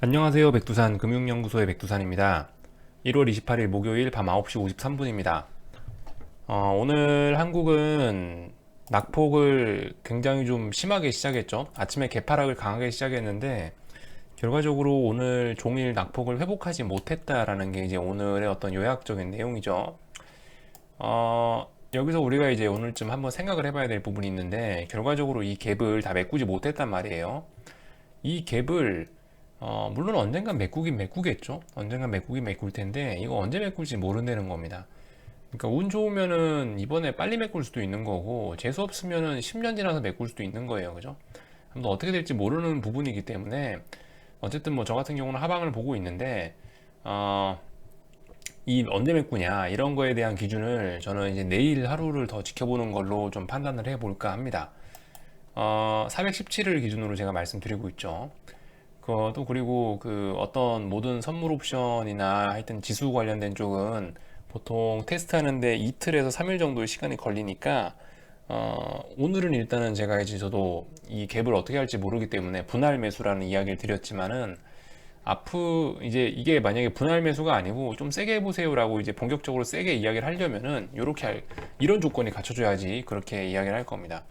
안녕하세요. 백두산 금융연구소의 백두산입니다. 1월 28일 목요일 밤 9시 53분입니다. 오늘 한국은 낙폭을 굉장히 좀 심하게 시작했죠. 아침에 개파락을 강하게 시작했는데 결과적으로 오늘 종일 낙폭을 회복하지 못했다라는 게 이제 오늘의 어떤 요약적인 내용이죠. 여기서 우리가 이제 오늘쯤 한번 생각을 해봐야 될 부분이 있는데 결과적으로 이 갭을 다 메꾸지 못했단 말이에요. 이 갭을 물론 언젠간 메꾸긴 메꾸겠죠. 언젠간 메꾸긴 메꿀 텐데 이거 언제 메꿀지 모른다는 겁니다. 그러니까 운 좋으면은 이번에 빨리 메꿀 수도 있는 거고 재수 없으면은 10년 지나서 메꿀 수도 있는 거예요. 그죠? 아무튼 어떻게 될지 모르는 부분이기 때문에 어쨌든 뭐 저 같은 경우는 하방을 보고 있는데 어, 이 언제 메꾸냐 이런 거에 대한 기준을 저는 이제 내일 하루를 더 지켜보는 걸로 좀 판단을 해볼까 합니다. 417을 기준으로 제가 말씀드리고 있죠. 또 그리고 그 어떤 모든 선물 옵션이나 하여튼 지수 관련된 쪽은 보통 테스트하는데 이틀에서 3일 정도의 시간이 걸리니까 오늘은 일단은 제가 이제 저도 이 갭을 어떻게 할지 모르기 때문에 분할 매수라는 이야기를 드렸지만은 이제 이게 만약에 분할 매수가 아니고 좀 세게 해보세요라고 이제 본격적으로 세게 이야기를 하려면은 이런 조건이 갖춰줘야지 그렇게 이야기를 할 겁니다.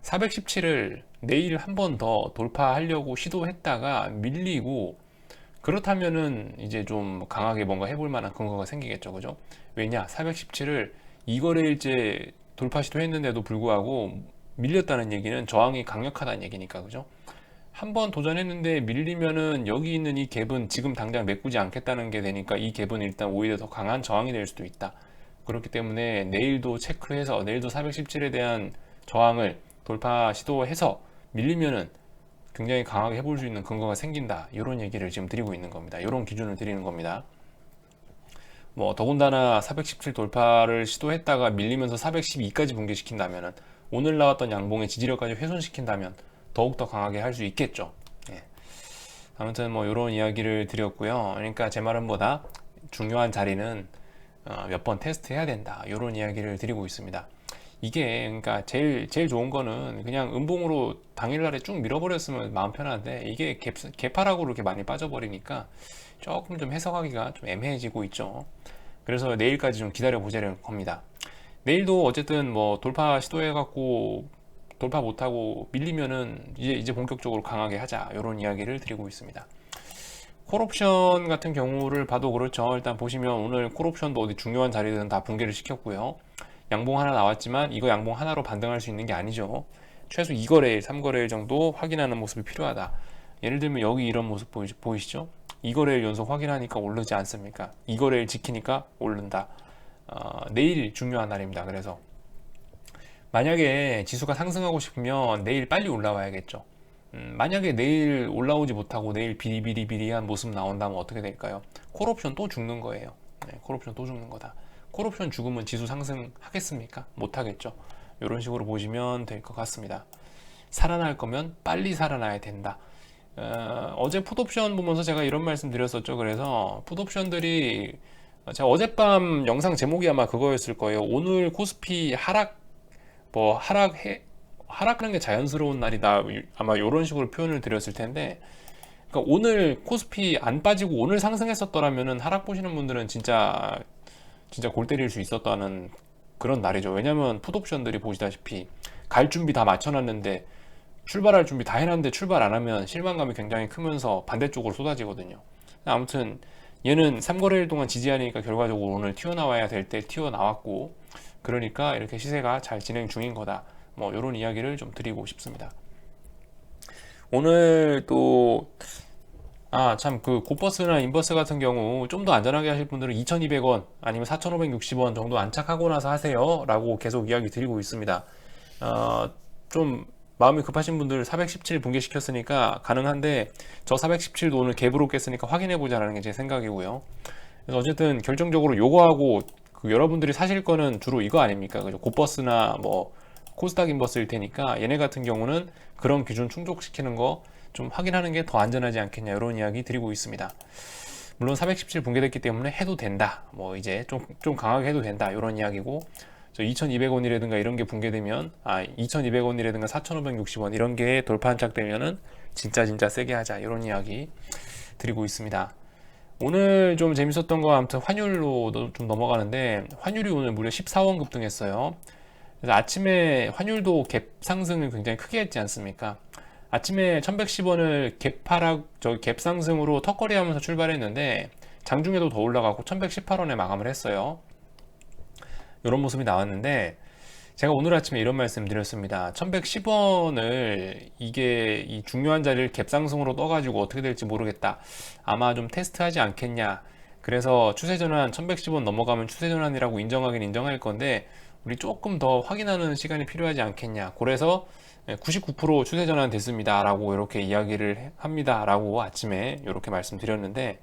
417을 내일 한 번 더 돌파하려고 시도했다가 밀리고 그렇다면은 이제 좀 강하게 뭔가 해볼 만한 근거가 생기겠죠. 그죠? 왜냐? 417을 이거래일째 돌파 시도했는데도 불구하고 밀렸다는 얘기는 저항이 강력하다는 얘기니까. 그죠? 한 번 도전했는데 밀리면은 여기 있는 이 갭은 지금 당장 메꾸지 않겠다는 게 되니까 이 갭은 일단 오히려 더 강한 저항이 될 수도 있다. 그렇기 때문에 내일도 체크해서 내일도 417에 대한 저항을 돌파 시도해서 밀리면은 굉장히 강하게 해볼 수 있는 근거가 생긴다. 이런 얘기를 지금 드리고 있는 겁니다. 이런 기준을 드리는 겁니다. 뭐 더군다나 417 돌파를 시도했다가 밀리면서 412까지 붕괴시킨다면은 오늘 나왔던 양봉의 지지력까지 훼손시킨다면 더욱더 강하게 할 수 있겠죠. 예. 아무튼 뭐 이런 이야기를 드렸고요. 그러니까 제 말은 보다 중요한 자리는 몇 번 테스트 해야 된다. 이런 이야기를 드리고 있습니다. 이게 그러니까 제일 좋은 거는 그냥 음봉으로 당일날에 쭉 밀어버렸으면 마음 편한데 이게 개파락으로 이렇게 많이 빠져버리니까 조금 좀 해석하기가 좀 애매해지고 있죠. 그래서 내일까지 좀 기다려 보자는 겁니다. 내일도 어쨌든 뭐 돌파 시도해갖고 돌파 못하고 밀리면은 이제 본격적으로 강하게 하자 이런 이야기를 드리고 있습니다. 콜옵션 같은 경우를 봐도 그렇죠. 일단 보시면 오늘 콜옵션도 어디 중요한 자리들은 다 붕괴를 시켰고요. 양봉 하나 나왔지만 이거 양봉 하나로 반등할 수 있는 게 아니죠. 최소 2거래일, 3거래일 정도 확인하는 모습이 필요하다. 예를 들면 여기 이런 모습 보이시죠? 2거래일 연속 확인하니까 오르지 않습니까? 2거래일 지키니까 오른다. 내일 중요한 날입니다. 그래서 만약에 지수가 상승하고 싶으면 내일 빨리 올라와야겠죠. 만약에 내일 올라오지 못하고 내일 비리비리비리한 모습 나온다면 어떻게 될까요? 콜옵션 또 죽는 거예요. 네, 콜옵션 또 죽는 거다. 콜옵션 죽으면 지수 상승하겠습니까? 못하겠죠. 이런 식으로 보시면 될 것 같습니다. 살아날 거면 빨리 살아나야 된다. 어제 풋옵션 보면서 제가 이런 말씀 드렸었죠. 그래서 풋옵션들이 제가 어젯밤 영상 제목이 아마 그거였을 거예요. 오늘 코스피 하락하는 게 자연스러운 날이다. 아마 이런 식으로 표현을 드렸을 텐데, 그러니까 오늘 코스피 안 빠지고 오늘 상승했었더라면은 하락 보시는 분들은 진짜 골 때릴 수 있었다는 그런 날이죠. 왜냐면 풋옵션들이 보시다시피 갈 준비 다 맞춰놨는데 출발할 준비 다 해놨는데 출발 안 하면 실망감이 굉장히 크면서 반대쪽으로 쏟아지거든요. 아무튼 얘는 3거래일 동안 지지하니까 결과적으로 오늘 튀어나와야 될 때 튀어나왔고, 그러니까 이렇게 시세가 잘 진행 중인 거다. 뭐 이런 이야기를 좀 드리고 싶습니다. 오늘 또 참 그 고버스나 인버스 같은 경우 좀 더 안전하게 하실 분들은 2,200원 아니면 4,560원 정도 안착하고 나서 하세요 라고 계속 이야기 드리고 있습니다. 좀 마음이 급하신 분들 417 붕괴시켰으니까 가능한데 저 417도 오늘 갭으로 깼으니까 확인해보자라는 게 제 생각이고요. 그래서 어쨌든 결정적으로 요거하고 여러분들이 사실 거는 주로 이거 아닙니까? 그죠? 고버스나 뭐 코스닥 인버스일 테니까 얘네 같은 경우는 그런 기준 충족시키는 거 좀 확인하는 게 더 안전하지 않겠냐 이런 이야기 드리고 있습니다. 물론 417 붕괴됐기 때문에 해도 된다. 뭐 이제 좀 강하게 해도 된다. 이런 이야기고 2,200원이라든가 이런 게 붕괴되면 2,200원이라든가 4,560원 이런 게 돌파 한착되면은 진짜 세게 하자 이런 이야기 드리고 있습니다. 오늘 좀 재밌었던 거 아무튼 환율로 좀 넘어가는데, 환율이 오늘 무려 14원 급등했어요. 그래서 아침에 환율도 갭 상승을 굉장히 크게 했지 않습니까? 아침에 1110원을 갭 상승으로 턱걸이 하면서 출발했는데 장중에도 더 올라가고 1118원에 마감을 했어요. 이런 모습이 나왔는데, 제가 오늘 아침에 이런 말씀 드렸습니다. 1110원을 이게 이 중요한 자리를 갭상승으로 떠가지고 어떻게 될지 모르겠다. 아마 좀 테스트하지 않겠냐. 그래서 추세전환 1110원 넘어가면 추세전환이라고 인정하긴 인정할 건데, 우리 조금 더 확인하는 시간이 필요하지 않겠냐. 그래서 99% 추세전환 됐습니다. 라고 이렇게 이야기를 합니다. 라고 아침에 이렇게 말씀드렸는데,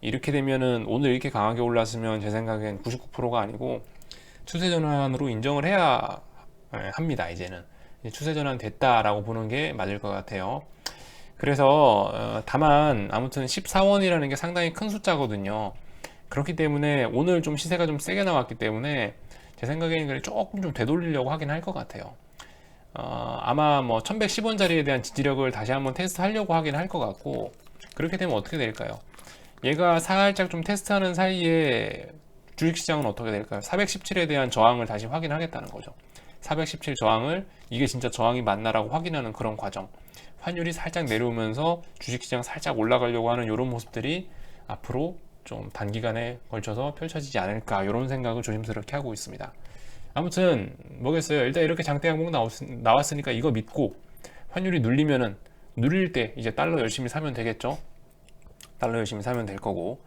이렇게 되면은 오늘 이렇게 강하게 올랐으면 제 생각엔 99%가 아니고 추세전환으로 인정을 해야 합니다. 이제는 추세전환 됐다라고 보는 게 맞을 것 같아요. 그래서 다만 아무튼 14원이라는 게 상당히 큰 숫자거든요. 그렇기 때문에 오늘 좀 시세가 좀 세게 나왔기 때문에 제 생각에는 조금 좀 되돌리려고 하긴 할 것 같아요. 아마 뭐 1110원짜리에 대한 지지력을 다시 한번 테스트 하려고 하긴 할 것 같고, 그렇게 되면 어떻게 될까요? 얘가 살짝 좀 테스트하는 사이에 주식시장은 어떻게 될까요? 417에 대한 저항을 다시 확인하겠다는 거죠. 417 저항을, 이게 진짜 저항이 맞나라고 확인하는 그런 과정. 환율이 살짝 내려오면서 주식시장 살짝 올라가려고 하는 이런 모습들이 앞으로 좀 단기간에 걸쳐서 펼쳐지지 않을까, 이런 생각을 조심스럽게 하고 있습니다. 아무튼 뭐겠어요. 일단 이렇게 장대 항목 나왔으니까 이거 믿고 환율이 눌리면은, 눌릴 때 이제 달러 열심히 사면 되겠죠. 달러 열심히 사면 될 거고,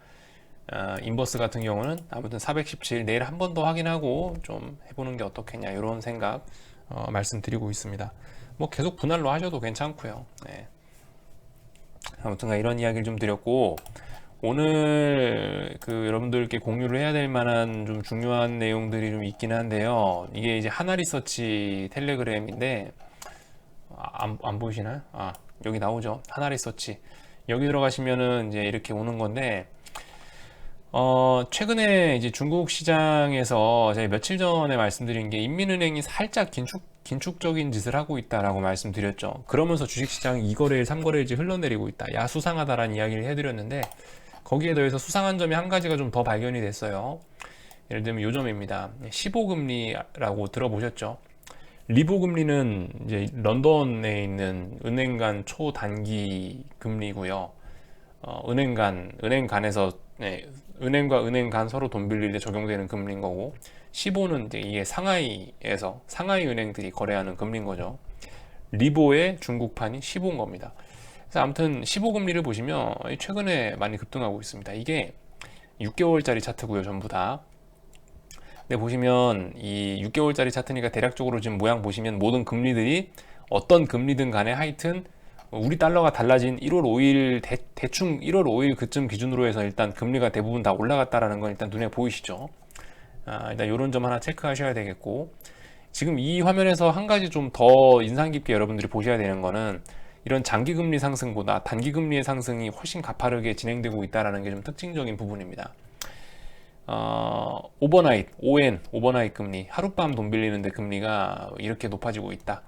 인버스 같은 경우는 아무튼 417 내일 한 번 더 확인하고 좀 해보는 게 어떻겠냐, 이런 생각 말씀드리고 있습니다. 뭐 계속 분할로 하셔도 괜찮고요. 네. 아무튼 이런 이야기를 좀 드렸고, 오늘 여러분들께 공유를 해야 될 만한 좀 중요한 내용들이 좀 있긴 한데요. 이게 이제 하나리서치 텔레그램인데, 안 보이시나요? 여기 나오죠. 하나리서치. 여기 들어가시면은 이제 이렇게 오는 건데, 최근에 이제 중국 시장에서 제가 며칠 전에 말씀드린 게, 인민은행이 살짝 긴축적인 짓을 하고 있다라고 말씀드렸죠. 그러면서 주식시장이 2거래일, 3거래일째 흘러내리고 있다. 야, 수상하다라는 이야기를 해드렸는데, 거기에 더해서 수상한 점이 한 가지가 좀 더 발견이 됐어요. 예를 들면 요 점입니다. 15금리라고 들어보셨죠? 리보 금리는 이제 런던에 있는 은행 간 초단기 금리고요. 은행 간에서, 네, 은행과 은행 간 서로 돈 빌릴 때 적용되는 금리인 거고, 15는 이제 이게 상하이에서 상하이 은행들이 거래하는 금리인 거죠. 리보의 중국판이 15인 겁니다. 그래서 아무튼 15금리를 보시면 최근에 많이 급등하고 있습니다. 이게 6개월짜리 차트고요, 전부 다. 근데 보시면 이 6개월짜리 차트니까 대략적으로 지금 모양 보시면 모든 금리들이 어떤 금리든 간에 하여튼 우리 달러가 달라진 1월 5일 대충 1월 5일 그쯤 기준으로 해서 일단 금리가 대부분 다 올라갔다라는 건 일단 눈에 보이시죠? 일단 이런 점 하나 체크하셔야 되겠고, 지금 이 화면에서 한 가지 좀 더 인상 깊게 여러분들이 보셔야 되는 거는, 이런 장기금리 상승보다 단기금리의 상승이 훨씬 가파르게 진행되고 있다는 게 좀 특징적인 부분입니다. 오버나잇, ON, 오버나잇 금리, 하룻밤 돈 빌리는데 금리가 이렇게 높아지고 있다.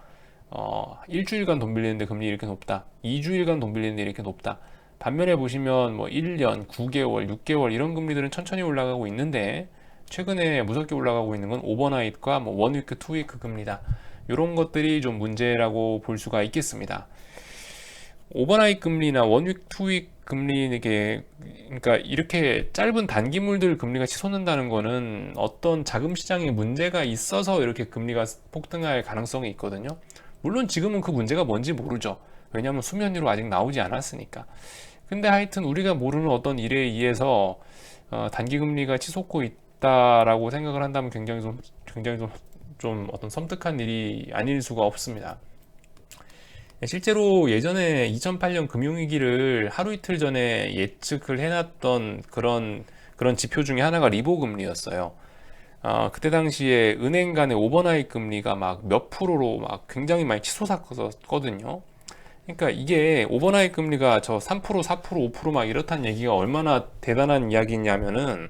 일주일간 돈 빌리는데 금리 이렇게 높다. 2주일간 돈 빌리는데 이렇게 높다. 반면에 보시면 뭐 1년, 9개월, 6개월 이런 금리들은 천천히 올라가고 있는데, 최근에 무섭게 올라가고 있는 건 오버나잇과 뭐 원위크, 투위크 금리다. 이런 것들이 좀 문제라고 볼 수가 있겠습니다. 오버나잇 금리나 원위크, 투위크 금리, 그러니까 이렇게 짧은 단기물들 금리가 치솟는다는 거는 어떤 자금 시장에 문제가 있어서 이렇게 금리가 폭등할 가능성이 있거든요. 물론 지금은 그 문제가 뭔지 모르죠. 왜냐하면 수면 위로 아직 나오지 않았으니까. 근데 하여튼 우리가 모르는 어떤 일에 의해서 단기 금리가 치솟고 있다라고 생각을 한다면 굉장히 좀 어떤 섬뜩한 일이 아닐 수가 없습니다. 실제로 예전에 2008년 금융위기를 하루 이틀 전에 예측을 해놨던 그런 지표 중에 하나가 리보 금리였어요. 그때 당시에 은행 간의 오버나잇 금리가 막 몇 프로로 막 굉장히 많이 치솟았거든요. 그러니까 이게 오버나잇 금리가 저 3%, 4%, 5% 막 이렇다는 얘기가 얼마나 대단한 이야기냐면은,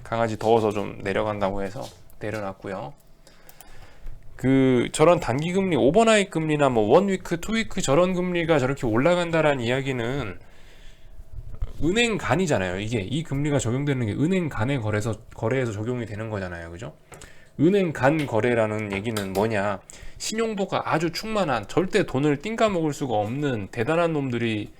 강아지 더워서 좀 내려간다고 해서 내려놨고요. 저런 단기 금리, 오버나잇 금리나 뭐 원위크, 투위크 저런 금리가 저렇게 올라간다라는 이야기는 은행 간이잖아요. 이게 이 금리가 적용되는 게 은행 간의 거래에서 적용이 되는 거잖아요. 그죠? 은행 간 거래라는 얘기는 뭐냐? 신용도가 아주 충만한, 절대 돈을 띵가 먹을 수가 없는 대단한 놈들이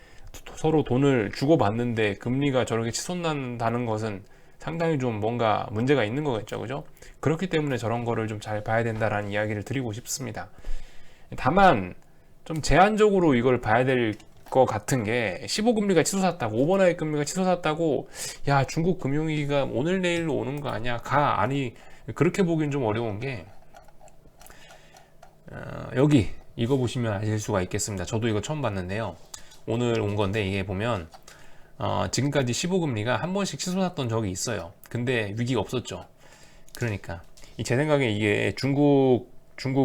서로 돈을 주고받는데 금리가 저렇게 치솟는다는 것은 상당히 좀 뭔가 문제가 있는 거겠죠. 그죠? 그렇기 때문에 저런 거를 좀 잘 봐야 된다라는 이야기를 드리고 싶습니다. 다만 좀 제한적으로 이걸 봐야 될 것 같은 게 15금리가 치솟았다고, 오버나잇 금리가 치솟았다고, 야 중국 금융위기가 오늘 내일로 오는 거 아니야? 아니 그렇게 보기엔 좀 어려운 게 여기 이거 보시면 아실 수가 있겠습니다. 저도 이거 처음 봤는데요. 오늘 온 건데 이게 보면 지금까지 15금리가 한 번씩 치솟았던 적이 있어요. 근데 위기가 없었죠. 그러니까 제 생각에 이게 중국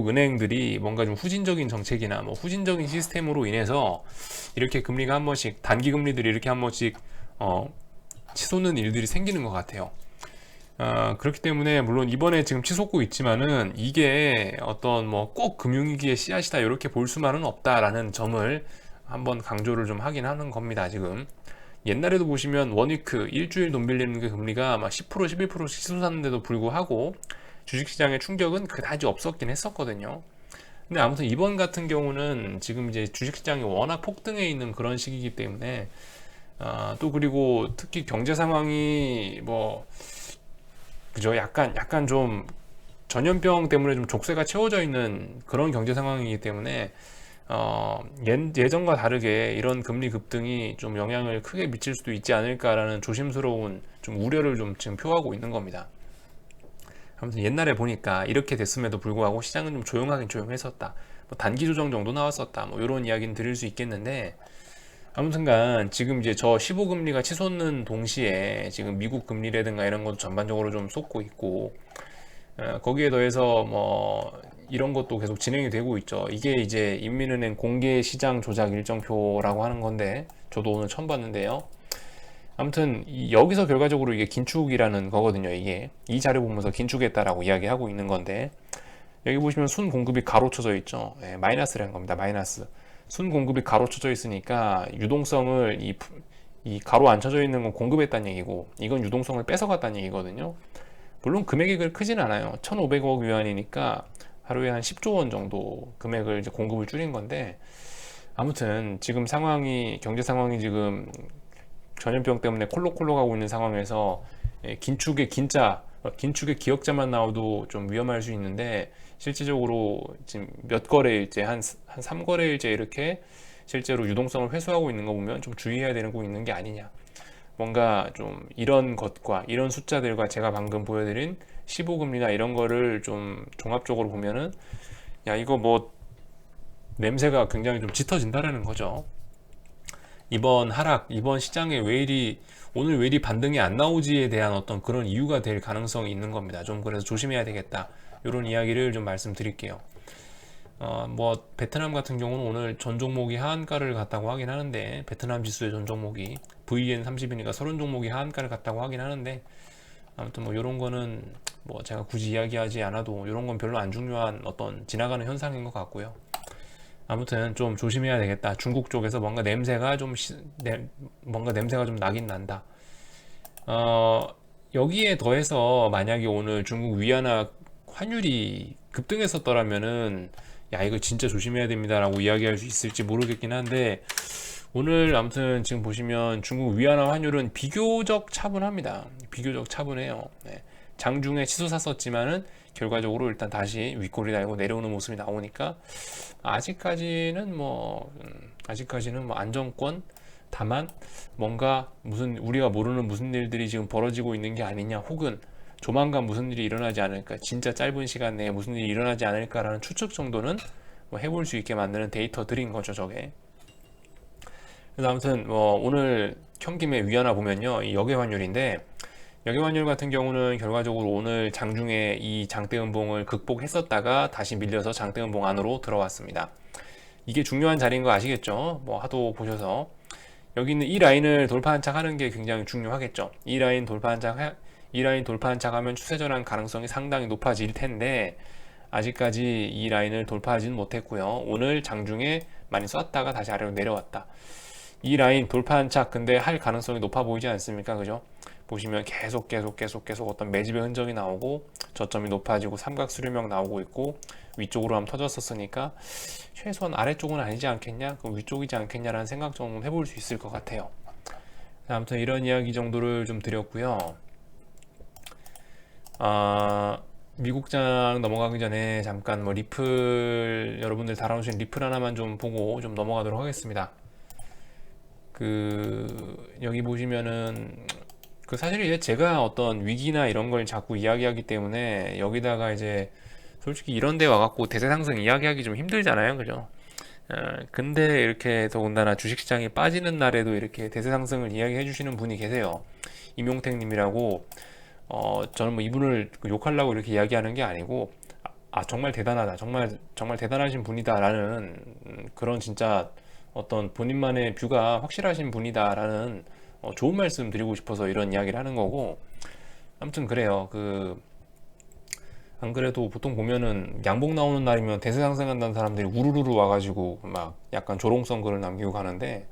은행들이 뭔가 좀 후진적인 정책이나 뭐 후진적인 시스템으로 인해서 이렇게 금리가 한 번씩, 단기 금리들이 이렇게 한 번씩 치솟는 일들이 생기는 것 같아요. 그렇기 때문에 물론 이번에 지금 치솟고 있지만은 이게 어떤 뭐 꼭 금융위기의 씨앗이다 이렇게 볼 수만은 없다라는 점을 한번 강조를 좀 하긴 하는 겁니다. 지금 옛날에도 보시면 원위크 일주일 돈 빌리는 게 금리가 막 10% 11%씩 치솟았는데도 불구하고 주식시장의 충격은 그다지 없었긴 했었거든요. 근데 아무튼 이번 같은 경우는 지금 이제 주식시장이 워낙 폭등해 있는 그런 시기이기 때문에 또 그리고 특히 경제 상황이 뭐 그죠? 약간 좀 전염병 때문에 좀 족쇄가 채워져 있는 그런 경제 상황이기 때문에 예전과 다르게 이런 금리 급등이 좀 영향을 크게 미칠 수도 있지 않을까라는 조심스러운 좀 우려를 좀 지금 표하고 있는 겁니다. 아무튼 옛날에 보니까 이렇게 됐음에도 불구하고 시장은 좀 조용하긴 조용했었다. 뭐 단기 조정 정도 나왔었다. 뭐 이런 이야기는 드릴 수 있겠는데 아무튼간 지금 이제 저 15금리가 치솟는 동시에 지금 미국 금리라든가 이런 것도 전반적으로 좀 쏟고 있고 거기에 더해서 뭐 이런 것도 계속 진행이 되고 있죠. 이게 이제 인민은행 공개 시장 조작 일정표라고 하는 건데 저도 오늘 처음 봤는데요. 아무튼 여기서 결과적으로 이게 긴축이라는 거거든요. 이게 이 자료 보면서 긴축했다라고 이야기하고 있는 건데 여기 보시면 순 공급이 가로쳐져 있죠. 마이너스라는 겁니다. 마이너스. 순 공급이 가로쳐져 있으니까 유동성을 이 가로 안 쳐져 있는 건 공급했다는 얘기고 이건 유동성을 뺏어갔다는 얘기거든요. 물론 금액이 그렇게 크진 않아요. 1,500억 위안이니까 하루에 한 10조 원 정도 금액을 이제 공급을 줄인 건데 아무튼 지금 경제 상황이 지금 전염병 때문에 콜록콜록하고 있는 상황에서 긴축의 기억자만 나와도 좀 위험할 수 있는데 실질적으로 지금 몇 거래일째 한 3거래일째 이렇게 실제로 유동성을 회수하고 있는 거 보면 좀 주의해야 되는 거 있는 게 아니냐. 뭔가 좀 이런 것과 이런 숫자들과 제가 방금 보여드린 15금리나 이런 거를 좀 종합적으로 보면은 야 이거 뭐 냄새가 굉장히 좀 짙어진다라는 거죠. 이번 시장에 오늘 왜 이리 반등이 안 나오지에 대한 어떤 그런 이유가 될 가능성이 있는 겁니다. 좀 그래서 조심해야 되겠다. 이런 이야기를 좀 말씀드릴게요. 뭐 베트남 같은 경우는 오늘 전 종목이 하한가를 갔다고 하긴 하는데 베트남 지수의 전 종목이 VN30이니까 30종목이 하한가를 갔다고 하긴 하는데 아무튼 뭐 이런 거는 뭐 제가 굳이 이야기하지 않아도 이런 건 별로 안 중요한 어떤 지나가는 현상인 것 같고요. 아무튼 좀 조심해야 되겠다. 중국 쪽에서 뭔가 냄새가 좀 나긴 난다. 여기에 더해서 만약에 오늘 중국 위안화 환율이 급등했었더라면은 야 이거 진짜 조심해야 됩니다라고 이야기할 수 있을지 모르겠긴 한데 오늘 아무튼 지금 보시면 중국 위안화 환율은 비교적 차분합니다. 비교적 차분해요. 네. 장중에 치솟았었지만은 결과적으로 일단 다시 윗꼬리 달고 내려오는 모습이 나오니까 아직까지는 뭐 안정권. 다만 뭔가 우리가 모르는 무슨 일들이 지금 벌어지고 있는 게 아니냐, 혹은 조만간 무슨 일이 일어나지 않을까, 진짜 짧은 시간 내에 무슨 일이 일어나지 않을까라는 추측 정도는 뭐 해볼 수 있게 만드는 데이터들인 거죠, 저게. 그래서 아무튼 뭐 오늘 현김의 위안화 보면요, 이 역외 환율인데 역외 환율 같은 경우는 결과적으로 오늘 장중에 이 장대 음봉을 극복했었다가 다시 밀려서 장대 음봉 안으로 들어왔습니다. 이게 중요한 자리인 거 아시겠죠? 뭐 하도 보셔서 여기 있는 이 라인을 돌파 한착하는 게 굉장히 중요하겠죠. 이 라인 돌파 한착하면 추세 전환 가능성이 상당히 높아질 텐데 아직까지 이 라인을 돌파하지는 못했고요. 오늘 장중에 많이 쐈다가 다시 아래로 내려왔다. 이 라인 돌파한착 근데 할 가능성이 높아 보이지 않습니까? 그죠? 보시면 계속 어떤 매집의 흔적이 나오고 저점이 높아지고 삼각 수렴형 나오고 있고 위쪽으로 한번 터졌었으니까 최소한 아래쪽은 아니지 않겠냐? 그럼 위쪽이지 않겠냐라는 생각 정도는 해볼 수 있을 것 같아요. 아무튼 이런 이야기 정도를 좀 드렸고요. 미국장 넘어가기 전에 잠깐 뭐 리플 여러분들 달아놓으신 리플 하나만 좀 보고 좀 넘어가도록 하겠습니다. 여기 보시면은 사실 이제 제가 어떤 위기나 이런 걸 자꾸 이야기하기 때문에 여기다가 이제 솔직히 이런 데 와갖고 대세 상승 이야기하기 좀 힘들잖아요, 그죠? 근데 이렇게 더군다나 주식시장이 빠지는 날에도 이렇게 대세 상승을 이야기해 주시는 분이 계세요. 임용택 님이라고. 저는 뭐 이분을 욕하려고 이렇게 이야기하는 게 아니고, 정말 대단하다. 정말 대단하신 분이다라는 그런 진짜 어떤 본인만의 뷰가 확실하신 분이다라는 좋은 말씀 드리고 싶어서 이런 이야기를 하는 거고, 아무튼 그래요. 안 그래도 보통 보면은 양봉 나오는 날이면 대세 상승한다는 사람들이 우르르르 와가지고 막 약간 조롱성 글을 남기고 가는데,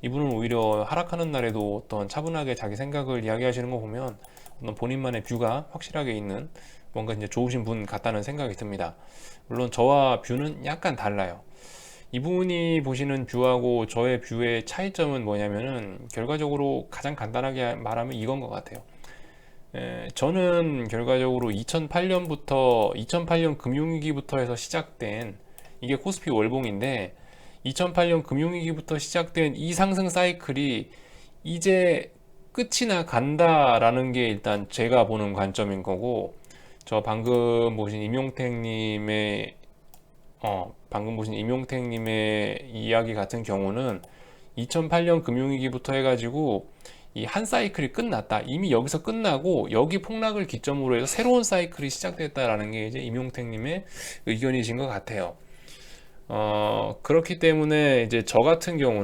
이분은 오히려 하락하는 날에도 어떤 차분하게 자기 생각을 이야기하시는 거 보면 어떤 본인만의 뷰가 확실하게 있는 뭔가 이제 좋으신 분 같다는 생각이 듭니다. 물론 저와 뷰는 약간 달라요. 이분이 보시는 뷰하고 저의 뷰의 차이점은 뭐냐면은 결과적으로 가장 간단하게 말하면 이건 것 같아요. 저는 결과적으로 2008년 금융위기부터 해서 시작된 이게 코스피 월봉인데 2008년 금융위기부터 시작된 이 상승 사이클이 이제 끝이나 간다라는 게 일단 제가 보는 관점인 거고, 저 방금 보신 임용택님의 이야기 같은 경우는 2008년 금융위기부터 해가지고 이 한 사이클이 끝났다. 이미 여기서 끝나고 여기 폭락을 기점으로 해서 새로운 사이클이 시작됐다라는 게 이제 임용택님의 의견이신 것 같아요. 그렇기 때문에 이제 저 같은 경우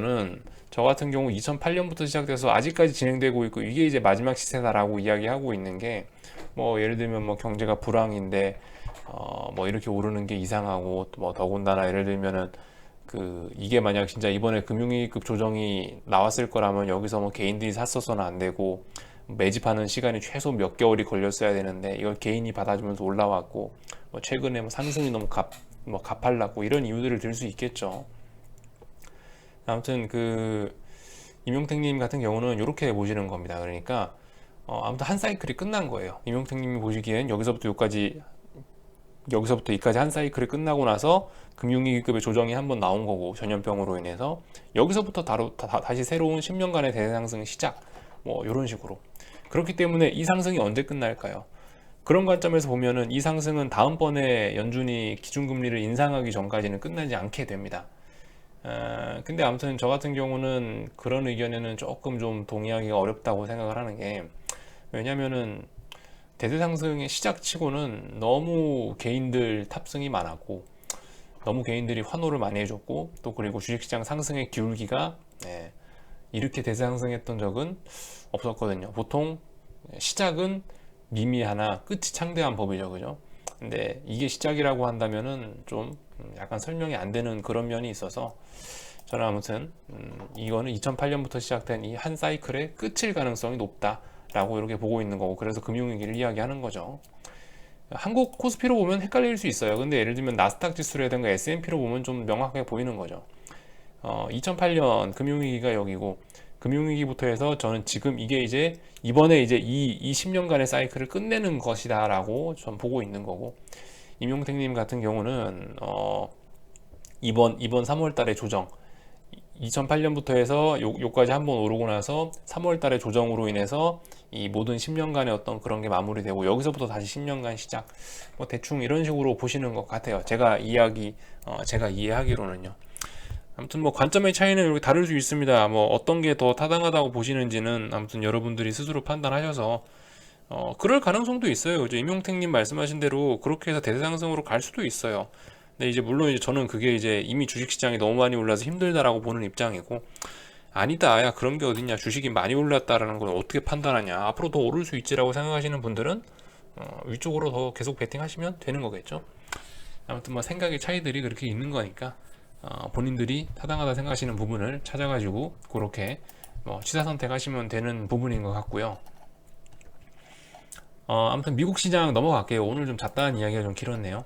2008년부터 시작돼서 아직까지 진행되고 있고 이게 이제 마지막 시세다라고 이야기하고 있는 게, 뭐 예를 들면 뭐 경제가 불황인데 뭐 이렇게 오르는 게 이상하고, 뭐 더군다나 예를 들면은 이게 만약 진짜 이번에 금융위기급 조정이 나왔을 거라면 여기서 뭐 개인들이 샀었어는 안 되고 매집하는 시간이 최소 몇 개월이 걸렸어야 되는데 이걸 개인이 받아주면서 올라왔고, 뭐 최근에 뭐 상승이 너무 가팔랐고 이런 이유들을 들 수 있겠죠. 아무튼 임용택님 같은 경우는 이렇게 보시는 겁니다. 그러니까 아무튼 한 사이클이 끝난 거예요. 임용택님이 보시기엔 여기서부터 여기까지 한 사이클이 끝나고 나서 금융위기급의 조정이 한번 나온 거고, 전염병으로 인해서 여기서부터 다시 새로운 10년간의 대상승 시작, 뭐 이런 식으로. 그렇기 때문에 이 상승이 언제 끝날까요? 그런 관점에서 보면은 이 상승은 다음번에 연준이 기준금리를 인상하기 전까지는 끝나지 않게 됩니다. 근데 아무튼 저 같은 경우는 그런 의견에는 조금 좀 동의하기가 어렵다고 생각을 하는 게, 왜냐면은 대세 상승의 시작치고는 너무 개인들 탑승이 많았고 너무 개인들이 환호를 많이 해줬고, 또 그리고 주식시장 상승의 기울기가 이렇게 대세 상승했던 적은 없었거든요. 보통 시작은 미미하나 끝이 창대한 법이죠, 그죠? 근데 이게 시작이라고 한다면은 좀 약간 설명이 안 되는 그런 면이 있어서, 저는 아무튼 이거는 2008년부터 시작된 이 한 사이클의 끝일 가능성이 높다라고 이렇게 보고 있는 거고, 그래서 금융위기를 이야기하는 거죠. 한국 코스피로 보면 헷갈릴 수 있어요. 근데 예를 들면 나스닥 지수라든가 S&P로 보면 좀 명확하게 보이는 거죠. 2008년 금융위기가 여기고, 금융위기부터 해서 저는 지금 이게 이제 이번에 이제 이 10년간의 사이클을 끝내는 것이다 라고 전 보고 있는 거고, 임용택님 같은 경우는 이번 3월 달에 조정, 2008년부터 해서 요까지 한번 오르고 나서 3월 달에 조정으로 인해서 이 모든 10년간의 어떤 그런 게 마무리되고 여기서부터 다시 10년간 시작, 뭐 대충 이런 식으로 보시는 것 같아요. 제가 이해하기로는요. 아무튼 뭐 관점의 차이는 이렇게 다를 수 있습니다. 뭐 어떤 게 더 타당하다고 보시는지는 아무튼 여러분들이 스스로 판단하셔서 그럴 가능성도 있어요. 이제 임용택님 말씀하신 대로 그렇게 해서 대상승으로 갈 수도 있어요. 근데 이제 물론 이제 저는 그게 이제 이미 주식시장이 너무 많이 올라서 힘들다라고 보는 입장이고, 아니다, 야 그런 게 어딨냐, 주식이 많이 올랐다라는 걸 어떻게 판단하냐, 앞으로 더 오를 수 있지라고 생각하시는 분들은 위쪽으로 더 계속 베팅하시면 되는 거겠죠. 아무튼 뭐 생각의 차이들이 그렇게 있는 거니까 본인들이 타당하다 생각하시는 부분을 찾아가지고 그렇게 취사 선택하시면 되는 부분인 것 같고요. 아무튼 미국 시장 넘어갈게요. 오늘 좀 잡다한 이야기가 좀 길었네요.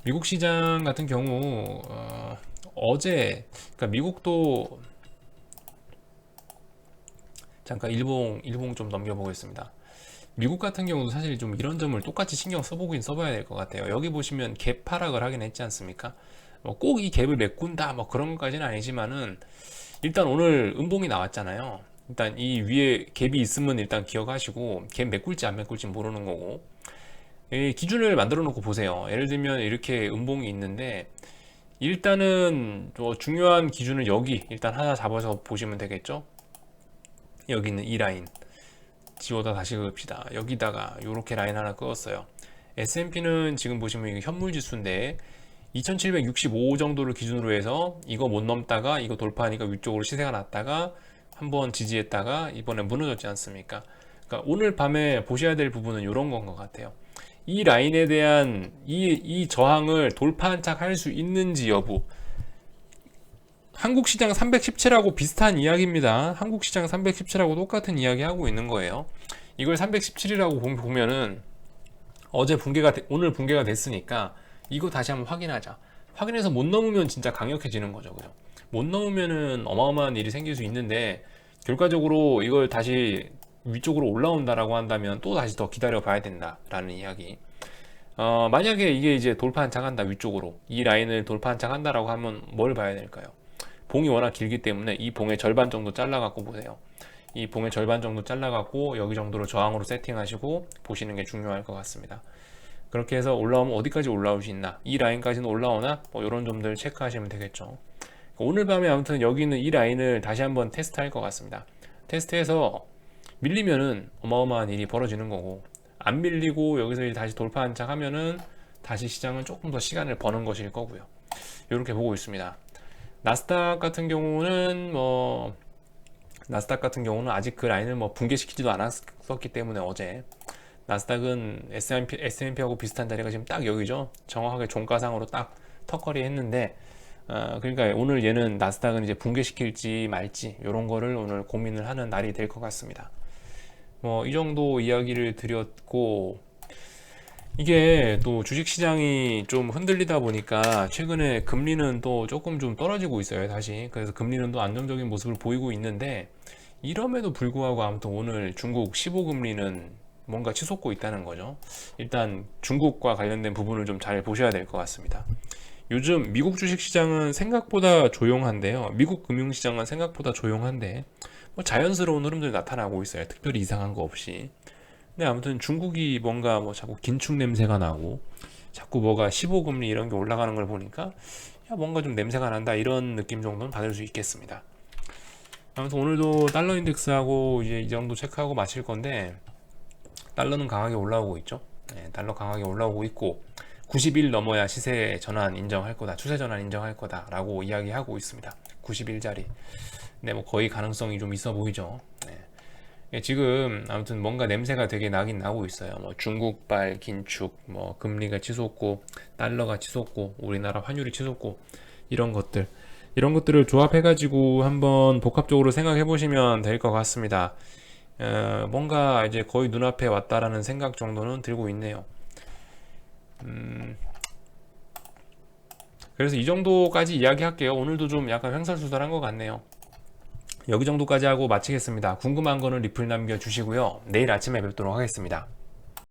미국 시장 같은 경우 어제 그러니까 미국도 잠깐 일봉 좀 넘겨보겠습니다. 미국 같은 경우도 사실 좀 이런 점을 똑같이 신경 써보긴 써봐야 될 것 같아요. 여기 보시면 갭 하락을 하긴 했지 않습니까? 꼭 이 갭을 메꾼다 그런 것까지는 아니지만은 일단 오늘 음봉이 나왔잖아요. 일단 이 위에 갭이 있으면 일단 기억하시고 갭 메꿀지 안 메꿀지 모르는 거고 이 기준을 만들어 놓고 보세요. 예를 들면 이렇게 음봉이 있는데 일단은 중요한 기준은 여기 일단 하나 잡아서 보시면 되겠죠. 여기 있는 이 라인 지워다 다시 그읍시다. 여기다가 이렇게 라인 하나 그었어요. S&P는 지금 보시면 이게 현물 지수인데 2765 정도를 기준으로 해서 이거 못 넘다가 이거 돌파하니까 위쪽으로 시세가 났다가 한번 지지했다가 이번에 무너졌지 않습니까? 그러니까 오늘 밤에 보셔야 될 부분은 이런 건 것 같아요. 이 라인에 대한 이 저항을 돌파한착 할 수 있는지 여부. 한국시장 317하고 비슷한 이야기입니다. 한국시장 317하고 똑같은 이야기 하고 있는 거예요. 이걸 317이라고 보면은 오늘 붕괴가 됐으니까 이거 다시 한번 확인하자. 확인해서 못 넘으면 진짜 강력해지는 거죠. 그죠? 못 넘으면은 어마어마한 일이 생길 수 있는데 결과적으로 이걸 다시 위쪽으로 올라온다라고 한다면 또 다시 더 기다려 봐야 된다라는 이야기. 만약에 이게 이제 돌파 한착한다 위쪽으로 이 라인을 돌파 한착한다라고 하면 뭘 봐야 될까요? 봉이 워낙 길기 때문에 이 봉의 절반 정도 잘라갖고 보세요. 이 봉의 절반 정도 잘라갖고 여기 정도로 저항으로 세팅하시고 보시는 게 중요할 것 같습니다. 그렇게 해서 올라오면 어디까지 올라올 수 있나, 이 라인까지는 올라오나, 이런 점들 체크하시면 되겠죠. 오늘 밤에 아무튼 여기 있는 이 라인을 다시 한번 테스트할 것 같습니다. 테스트해서 밀리면은 어마어마한 일이 벌어지는 거고, 안 밀리고 여기서 다시 돌파 한착하면은 다시 시장은 조금 더 시간을 버는 것일 거고요. 이렇게 보고 있습니다. 나스닥 같은 경우는 아직 그 라인을 붕괴시키지도 않았었기 때문에 어제 나스닥은 S&P하고 비슷한 자리가 지금 딱 여기죠. 정확하게 종가상으로 딱 턱걸이 했는데 그러니까 오늘 얘는 나스닥은 이제 붕괴시킬지 말지 이런 거를 오늘 고민을 하는 날이 될 것 같습니다. 이 정도 이야기를 드렸고, 이게 또 주식시장이 좀 흔들리다 보니까 최근에 금리는 또 조금 좀 떨어지고 있어요, 다시. 그래서 금리는 또 안정적인 모습을 보이고 있는데, 이럼에도 불구하고 아무튼 오늘 중국 15금리는 뭔가 치솟고 있다는 거죠. 일단 중국과 관련된 부분을 좀 잘 보셔야 될 것 같습니다. 요즘 미국 주식시장은 생각보다 조용한데요. 미국 금융시장은 생각보다 조용한데 자연스러운 흐름들이 나타나고 있어요. 특별히 이상한 거 없이. 근데 아무튼 중국이 뭔가 자꾸 긴축 냄새가 나고 자꾸 뭐가 15금리 이런 게 올라가는 걸 보니까 뭔가 좀 냄새가 난다 이런 느낌 정도는 받을 수 있겠습니다. 아무튼 오늘도 달러 인덱스하고 이제 이 정도 체크하고 마칠 건데, 달러는 강하게 올라오고 있죠. 네, 달러 강하게 올라오고 있고 90일 넘어야 시세 전환 인정할 거다, 추세 전환 인정할 거다라고 이야기하고 있습니다. 90일짜리. 근데 거의 가능성이 좀 있어 보이죠. 네. 지금 아무튼 뭔가 냄새가 되게 나긴 나고 있어요. 중국발 긴축, 금리가 치솟고 달러가 치솟고 우리나라 환율이 치솟고 이런 것들을 조합해가지고 한번 복합적으로 생각해 보시면 될 것 같습니다. 뭔가 이제 거의 눈앞에 왔다라는 생각 정도는 들고 있네요. 그래서 이 정도까지 이야기할게요. 오늘도 좀 약간 횡설수설한 것 같네요. 여기 정도까지 하고 마치겠습니다. 궁금한 거는 리플 남겨주시고요. 내일 아침에 뵙도록 하겠습니다.